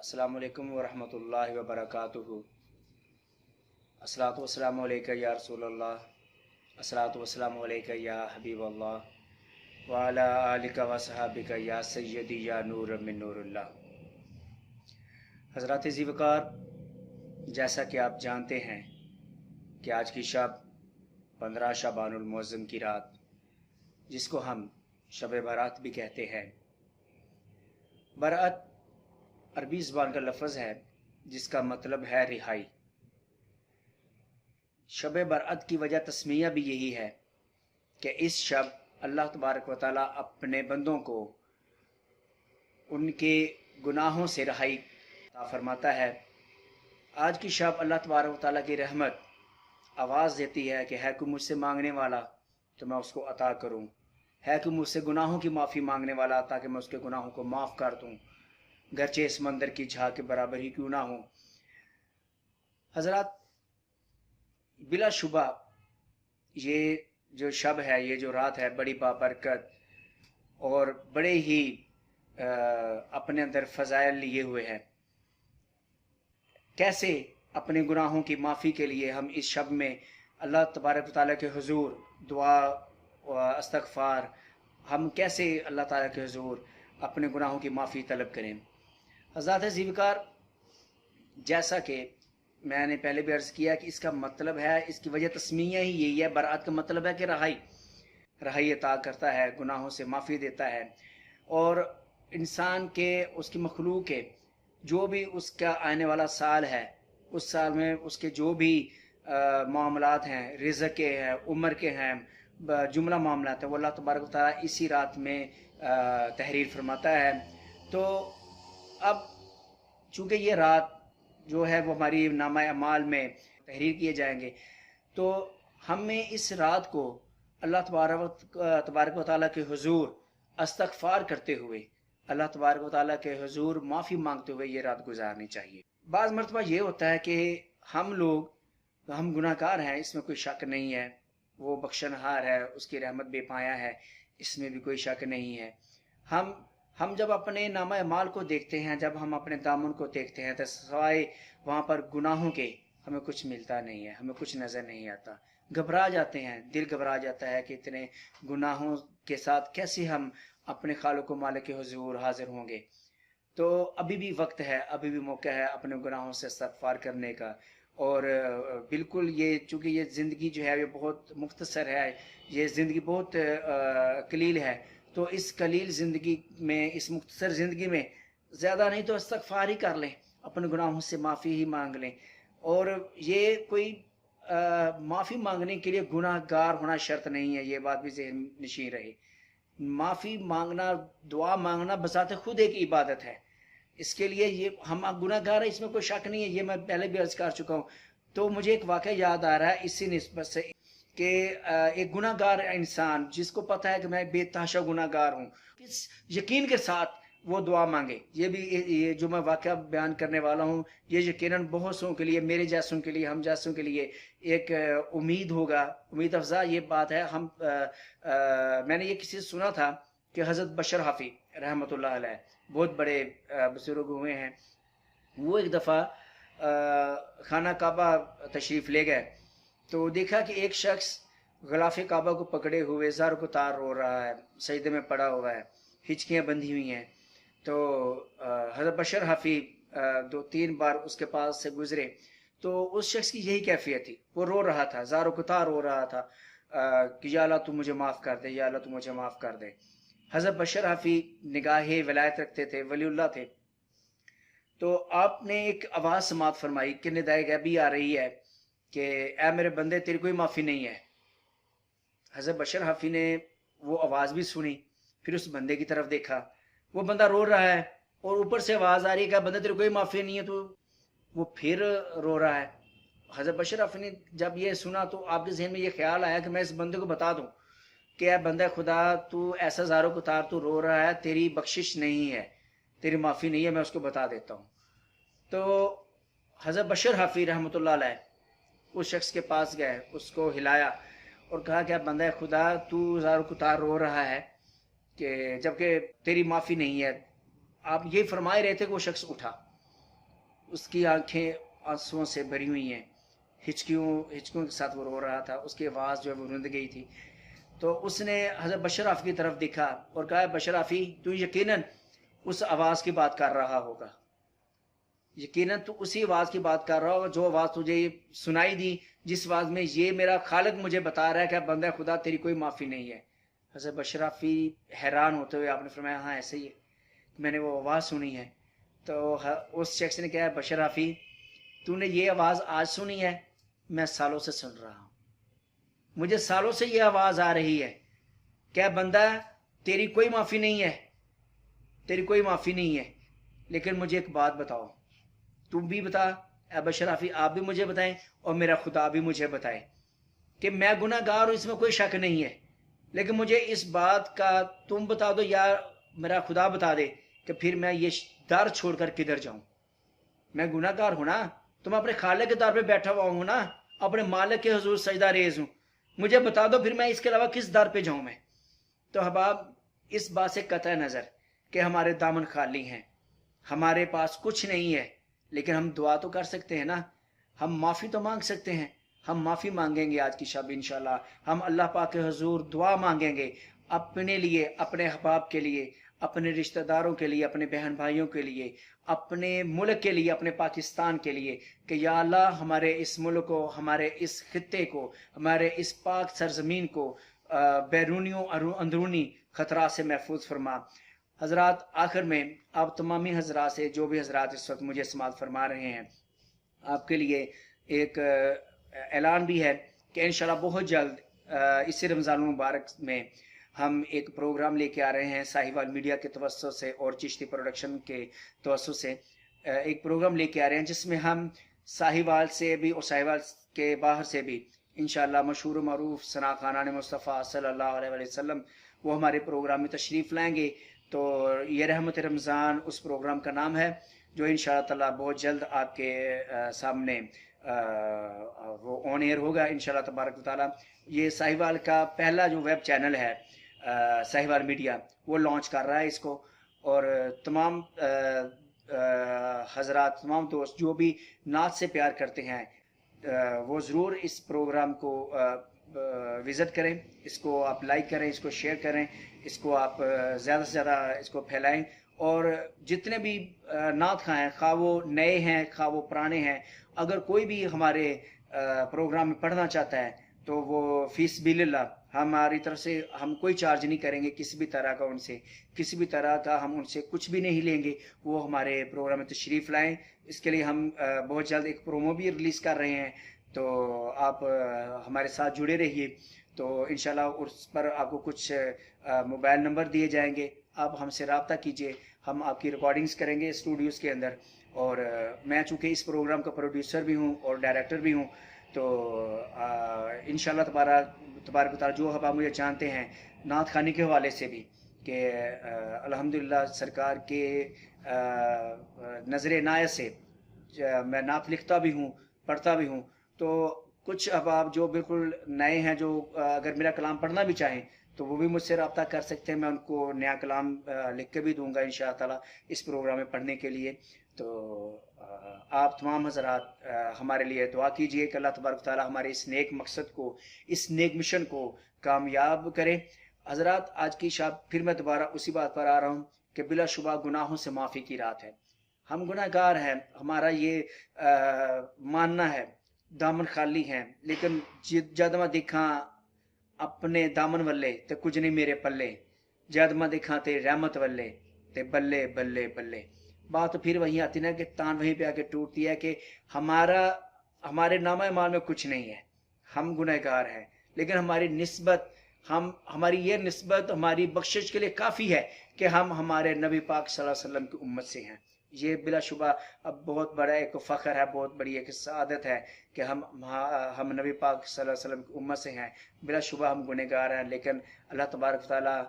السلام علیکم ورحمۃ اللہ وبرکاتہ۔ الصلاۃ والسلام علیکہ یا رسول اللہ، الصلاۃ والسلام علیکہ یا حبیب اللہ، وعلی آلکہ وصحابکہ یا سیدی یا نور من نور اللہ۔ حضرات ذی وقار، جیسا کہ آپ جانتے ہیں کہ آج کی شب 15 شعبان المعظم کی رات، جس کو ہم شب برات بھی کہتے ہیں۔ برات عربی زبان کا لفظ ہے جس کا مطلب ہے رہائی۔ شب برات کی وجہ تسمیہ بھی یہی ہے کہ اس شب اللہ تبارک و تعالیٰ اپنے بندوں کو ان کے گناہوں سے رہائی عطا فرماتا ہے۔ آج کی شب اللہ تبارک و تعالیٰ کی رحمت آواز دیتی ہے کہ ہے کوئی مجھ سے مانگنے والا تو میں اس کو عطا کروں، ہے کوئی مجھ سے گناہوں کی معافی مانگنے والا تاکہ میں اس کے گناہوں کو معاف کر دوں، گرچہ اس مندر کی جھاگ کے برابر ہی کیوں نہ ہوں۔ حضرات، بلا شبہ یہ جو شب ہے، یہ جو رات ہے، بڑی بابرکت اور بڑے ہی اپنے اندر فضائل لیے ہوئے ہے۔ کیسے اپنے گناہوں کی معافی کے لیے ہم اس شب میں اللہ تبارک و تعالیٰ کے حضور دعا و استغفار، ہم کیسے اللہ تعالیٰ کے حضور اپنے گناہوں کی معافی طلب کریں۔ حضرات ذی وقار، جیسا کہ میں نے پہلے بھی عرض کیا کہ اس کا مطلب ہے، اس کی وجہ تسمیہ ہی یہی ہے۔ برات کا مطلب ہے کہ رہائی عطا کرتا ہے، گناہوں سے معافی دیتا ہے، اور انسان کے، اس کی مخلوق کے جو بھی اس کا آنے والا سال ہے، اس سال میں اس کے جو بھی معاملات ہیں، رزق کے ہیں، عمر کے ہیں، جملہ معاملات ہیں، وہ اللہ تبارک و تعالیٰ اسی رات میں تحریر فرماتا ہے۔ تو اب چونکہ یہ رات جو ہے وہ ہماری نامہ اعمال میں تحریر کیے جائیں گے، تو ہمیں اس رات کو اللہ تبارک و تعالیٰ کے حضور استغفار کرتے ہوئے، اللہ تبارک و تعالیٰ کے حضور معافی مانگتے ہوئے یہ رات گزارنی چاہیے۔ بعض مرتبہ یہ ہوتا ہے کہ ہم گناہ گار ہیں، اس میں کوئی شک نہیں ہے، وہ بخشنہار ہے، اس کی رحمت بے پایا ہے، اس میں بھی کوئی شک نہیں ہے۔ ہم جب اپنے نامہ اعمال کو دیکھتے ہیں، جب ہم اپنے دامن کو دیکھتے ہیں، تو سوائے وہاں پر گناہوں کے ہمیں کچھ ملتا نہیں ہے، ہمیں کچھ نظر نہیں آتا، گھبرا جاتے ہیں، دل گھبرا جاتا ہے کہ اتنے گناہوں کے ساتھ کیسے ہم اپنے خالق و مالک کے حضور حاضر ہوں گے۔ تو ابھی بھی وقت ہے، ابھی بھی موقع ہے اپنے گناہوں سے استغفار کرنے کا، اور بالکل یہ چونکہ یہ زندگی جو ہے یہ بہت مختصر ہے، یہ زندگی بہت قلیل ہے، تو اس قلیل زندگی میں، اس مختصر زندگی میں زیادہ نہیں تو استغفار ہی کر لیں، اپنے گناہوں سے معافی ہی مانگ لیں۔ اور یہ کوئی معافی مانگنے کے لیے گناہ گار ہونا شرط نہیں ہے، یہ بات بھی ذہن نشین رہے۔ معافی مانگنا، دعا مانگنا بذات خود ایک عبادت ہے، اس کے لیے یہ ہم گناہ گار ہیں، اس میں کوئی شک نہیں ہے، یہ میں پہلے بھی عرض کر چکا ہوں۔ تو مجھے ایک واقعہ یاد آ رہا ہے اسی نسبت سے کہ ایک گناہ گار انسان جس کو پتہ ہے کہ میں بے تحاشا گناہ گار ہوں، اس یقین کے ساتھ وہ دعا مانگے۔ یہ جو میں واقعہ بیان کرنے والا ہوں، یہ یقیناً بہت سوں کے لیے، میرے جیسوں کے لیے، ہم جیسوں کے لیے ایک امید ہوگا، امید افزا یہ بات ہے۔ میں نے یہ کسی سے سنا تھا کہ حضرت بشر حافی رحمۃ اللہ علیہ، بہت بڑے بزرگ ہوئے ہیں، وہ ایک دفعہ خانہ کعبہ تشریف لے گئے، تو دیکھا کہ ایک شخص غلاف کعبہ کو پکڑے ہوئے زار کو تار رو رہا ہے، سجدے میں پڑا ہوا ہے، ہچکیاں بندھی ہوئی ہیں۔ تو حضرت بشر حافی 2-3 بار اس کے پاس سے گزرے، تو اس شخص کی یہی کیفیت تھی، وہ رو رہا تھا، زار و کتار رو رہا تھا کہ یا اللہ تو مجھے معاف کر دے، یا اللہ تو مجھے معاف کر دے۔ حضرت بشر حافی نگاہ ولایت رکھتے تھے، ولی اللہ تھے، تو آپ نے ایک آواز سماعت فرمائی کہ ندائے غیبی آ رہی ہے کہ اے میرے بندے تیری کوئی معافی نہیں ہے۔ حضرت بشر حافی نے وہ آواز بھی سنی، پھر اس بندے کی طرف دیکھا، وہ بندہ رو رہا ہے اور اوپر سے آواز آ رہی ہے کہ بندے تیری کوئی معافی نہیں ہے، تو وہ پھر رو رہا ہے۔ حضرت بشر حافی نے جب یہ سنا تو آپ کے ذہن میں یہ خیال آیا کہ میں اس بندے کو بتا دوں کہ اے بندہ خدا، تو ایسا زارو کتار تو رو رہا ہے، تیری بخشش نہیں ہے، تیری معافی نہیں ہے، میں اس کو بتا دیتا ہوں۔ تو حضرت بشر حافی رحمۃ اللہ علیہ اس شخص کے پاس گئے، اس کو ہلایا اور کہا کہ بندہ خدا، تو زارو کتار رو رہا ہے کہ جبکہ تیری معافی نہیں ہے۔ آپ یہ فرمائے رہے تھے کہ وہ شخص اٹھا، اس کی آنکھیں آنسوؤں سے بھری ہوئی ہیں، ہچکیوں کے ساتھ وہ رو رہا تھا، اس کی آواز جو ہے وہ رند گئی تھی. تو اس نے حضرت بشر آفی کی طرف دیکھا اور کہا بشر آفی تو یقیناً اس آواز کی بات کر رہا ہوگا، یقیناً تو اسی آواز کی بات کر رہا ہوگا جو آواز تجھے سنائی دی، جس آواز میں یہ میرا خالق مجھے بتا رہا ہے کہ بندہ خدا تیری کوئی معافی نہیں ہے. حضرت بشر آفی حیران ہوتے ہوئے آپ نے فرمایا ہاں ایسے ہی ہے، میں نے وہ آواز سنی ہے. تو اس شخص نے کہا بشر آفی تو نے یہ آواز آج سنی ہے؟ میں سالوں سے سن رہا ہوں، مجھے سالوں سے یہ آواز آ رہی ہے کہ بندہ تیری کوئی معافی نہیں ہے، تیری کوئی معافی نہیں ہے. لیکن مجھے ایک بات بتاؤ، تم بھی بتا اے بشر آفی، آپ بھی مجھے بتائیں اور میرا خدا بھی مجھے بتائے کہ میں گناہ گار ہوں، اس میں کوئی شک نہیں ہے، لیکن مجھے اس بات کا تم بتا دو یا میرا خدا بتا دے کہ پھر میں یہ در چھوڑ کر کدھر جاؤں. میں گناہ گار ہوں نا، تم اپنے خالق کے در پہ بیٹھا ہوا ہوں نا، اپنے مالک کے حضور سجدہ ریز ہوں، مجھے بتا دو پھر میں اس کے علاوہ کس در پہ جاؤں میں. تو احباب اس بات سے قطع نظر کہ ہمارے دامن خالی ہیں، ہمارے پاس کچھ نہیں ہے، لیکن ہم دعا تو کر سکتے ہیں نا، ہم معافی تو مانگ سکتے ہیں. ہم معافی مانگیں گے آج کی شب انشاءاللہ، ہم اللہ پاک کے حضور دعا مانگیں گے اپنے لیے، اپنے احباب کے لیے، اپنے رشتہ داروں کے لیے، اپنے بہن بھائیوں کے لیے، اپنے ملک کے لیے، اپنے پاکستان کے لیے کہ یا اللہ ہمارے اس ملک کو، ہمارے اس خطے کو، ہمارے اس پاک سرزمین کو بیرونیوں اندرونی خطرات سے محفوظ فرما. حضرات آخر میں آپ تمامی حضرات سے، جو بھی حضرات اس وقت مجھے سماعت فرما رہے ہیں، آپ کے لیے ایک اعلان بھی ہے کہ انشاءاللہ بہت جلد اسی رمضان المبارک میں ہم ایک پروگرام لے کے آ رہے ہیں ساہیوال میڈیا کے توسط سے اور چشتی پروڈکشن کے توسط سے ایک پروگرام لے کے آ رہے ہیں جس میں ہم ساہیوال سے بھی اور ساہیوال کے باہر سے بھی انشاءاللہ مشہور و معروف ثنا خانان مصطفیٰ صلی اللہ علیہ وسلم وہ ہمارے پروگرام میں تشریف لائیں گے. تو یہ رحمت رمضان اس پروگرام کا نام ہے جو انشاءاللہ تعالی بہت جلد آپ کے سامنے وہ آن ایئر ہوگا انشاءاللہ تبارک و تعالی. یہ ساہیوال کا پہلا جو ویب چینل ہے ساہیوال میڈیا وہ لانچ کر رہا ہے اس کو، اور تمام حضرات، تمام دوست جو بھی نعت سے پیار کرتے ہیں وہ ضرور اس پروگرام کو وزٹ کریں، اس کو آپ لائک کریں، اس کو شیئر کریں، اس کو آپ زیادہ سے زیادہ اس کو پھیلائیں. اور جتنے بھی نعت خواہ ہیں، خواہ وہ نئے ہیں خواہ وہ پرانے ہیں، اگر کوئی بھی ہمارے پروگرام میں پڑھنا چاہتا ہے تو وہ فی سبیل اللہ ہماری طرف سے ہم کوئی چارج نہیں کریں گے کسی بھی طرح کا، ان سے کسی بھی طرح کا ہم ان سے کچھ بھی نہیں لیں گے. وہ ہمارے پروگرام میں تشریف لائیں. اس کے لیے ہم بہت جلد ایک پرومو بھی ریلیز کر رہے ہیں، تو آپ ہمارے ساتھ جڑے رہیے. تو انشاءاللہ اس پر آپ کو کچھ موبائل نمبر دیے جائیں گے، آپ ہم سے رابطہ کیجئے، ہم آپ کی ریکارڈنگز کریں گے اسٹوڈیوز کے اندر. اور میں چونکہ اس پروگرام کا پروڈیوسر بھی ہوں اور ڈائریکٹر بھی ہوں، تو انشاءاللہ تبارک و تعالی جو احباب مجھے جانتے ہیں نعت خوانی کے حوالے سے بھی کہ الحمدللہ سرکار کے نظر عنایت سے میں نعت لکھتا بھی ہوں، پڑھتا بھی ہوں. تو کچھ احباب جو بالکل نئے ہیں، جو اگر میرا کلام پڑھنا بھی چاہیں تو وہ بھی مجھ سے رابطہ کر سکتے ہیں، میں ان کو نیا کلام لکھ کے بھی دوں گا انشاءاللہ تعالی اس پروگرام میں پڑھنے کے لیے. تو آپ تمام حضرات ہمارے لیے دعا کیجئے کہ اللہ تبارک تعالی ہمارے اس نیک مقصد کو، اس نیک مشن کو کامیاب کرے. حضرات آج کی شب پھر میں دوبارہ اسی بات پر آ رہا ہوں کہ بلا شبہ گناہوں سے معافی کی رات ہے. ہم گناہ گار ہیں، ہمارا یہ ماننا ہے، دامن خالی ہیں، لیکن جد میں دیکھاں اپنے دامن والے تے کچھ نہیں میرے پلے، جد میں دیکھاں تے رحمت والے تے بلے بلے بلے. بات پھر وہیں آتی نا کہ تان وہیں پہ آ کے ٹوٹتی ہے کہ ہمارے نامہ اعمال میں کچھ نہیں ہے، ہم گناہ گار ہیں، لیکن ہماری نسبت، ہماری یہ نسبت ہماری بخشش کے لیے کافی ہے کہ ہم ہمارے نبی پاک صلی اللہ علیہ وسلم کی امت سے ہیں. یہ بلا شبہ اب بہت بڑا ایک فخر ہے، بہت بڑی ایک سعادت ہے کہ ہم نبی پاک صلی اللہ علیہ وسلم کی امت سے ہیں. بلا شبہ ہم گنہ گار ہیں، لیکن اللہ تبارک تعالیٰ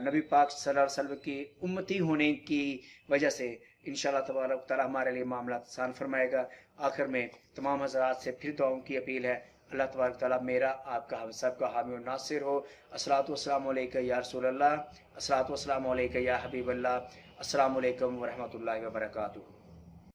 نبی پاک صلی اللہ علیہ وسلم کی امتی ہونے کی وجہ سے انشاءاللہ تبارک تعالیٰ ہمارے لیے معاملات آسان فرمائے گا. آخر میں تمام حضرات سے پھر دعاؤں کی اپیل ہے، اللہ تبارک تعالیٰ میرا، آپ کا، ہم سب کا حامی و ناصر ہو. الصلاۃ والسلام علیکہ یا رسول اللہ، الصلاۃ والسلام علیکہ یا حبیب اللہ. السلام علیکم ورحمۃ اللہ وبرکاتہ.